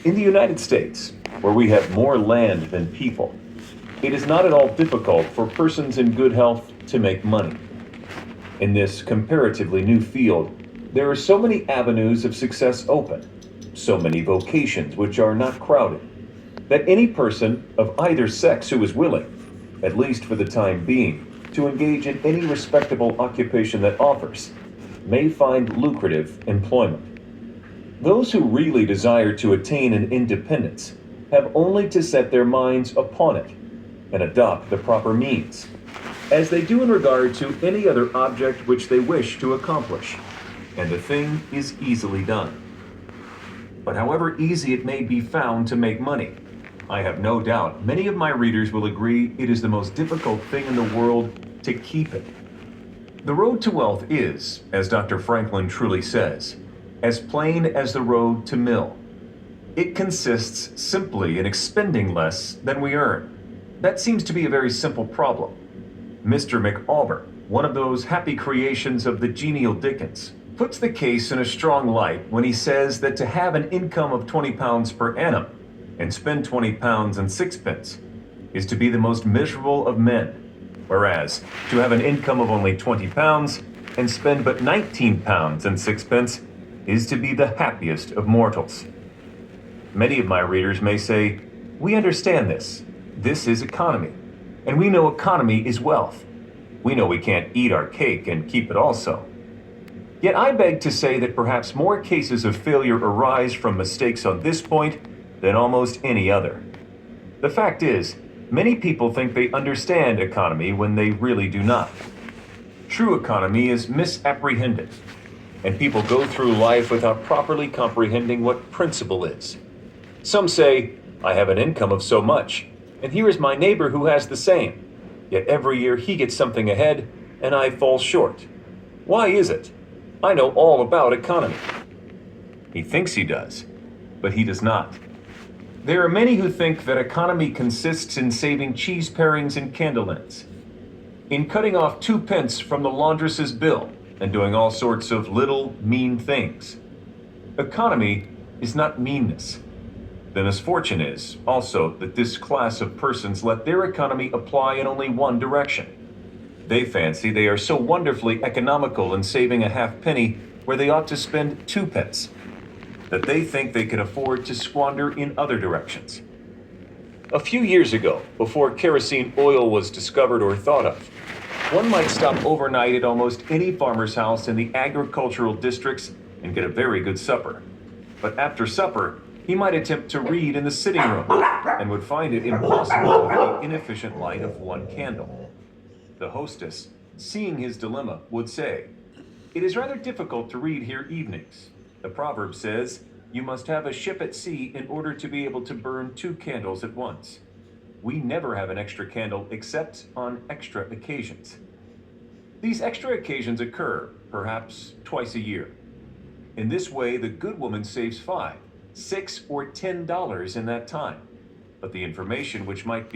In the United States, where we have more land than people, it is not at all difficult for persons in good health to make money. In this comparatively new field, there are so many avenues of success open, so many vocations which are not crowded, that any person of either sex who is willing, at least for the time being, to engage in any respectable occupation that offers, may find lucrative employment. Those who really desire to attain an independence have only to set their minds upon it and adopt the proper means, as they do in regard to any other object which they wish to accomplish, and the thing is easily done. But however easy it may be found to make money, I have no doubt many of my readers will agree it is the most difficult thing in the world to keep it. The road to wealth is, as Dr. Franklin truly says, as plain as the road to mill. It consists simply in expending less than we earn. That seems to be a very simple problem. Mr. McAlbert, one of those happy creations of the genial Dickens, puts the case in a strong light when he says that to have an income of £20 per annum and spend £20 and sixpence is to be the most miserable of men, whereas to have an income of only £20 and spend but £19 and sixpence is to be the happiest of mortals. Many of my readers may say, "We understand this. This is economy. And we know economy is wealth. We know we can't eat our cake and keep it also." Yet I beg to say that perhaps more cases of failure arise from mistakes on this point than almost any other. The fact is, many people think they understand economy when they really do not. True economy is misapprehended, and people go through life without properly comprehending what principle is. Some say, "I have an income of so much, and here is my neighbor who has the same, yet every year he gets something ahead, and I fall short. Why is it? I know all about economy." He thinks he does, but he does not. There are many who think that economy consists in saving cheese parings and candle ends, in cutting off 2 pence from the laundress's bill, and doing all sorts of little, mean things. Economy is not meanness. The misfortune is, also, that this class of persons let their economy apply in only one direction. They fancy they are so wonderfully economical in saving a halfpenny where they ought to spend 2 pence, that they think they can afford to squander in other directions. A few years ago, before kerosene oil was discovered or thought of, one might stop overnight at almost any farmer's house in the agricultural districts and get a very good supper. But after supper, he might attempt to read in the sitting room and would find it impossible with the inefficient light of one candle. The hostess, seeing his dilemma, would say, "It is rather difficult to read here evenings. The proverb says, 'You must have a ship at sea in order to be able to burn 2 candles at once.' We never have an extra candle except on extra occasions. These extra occasions occur, perhaps, twice a year. In this way, the good woman saves $5, $6, or $10 in that time. But the information which might be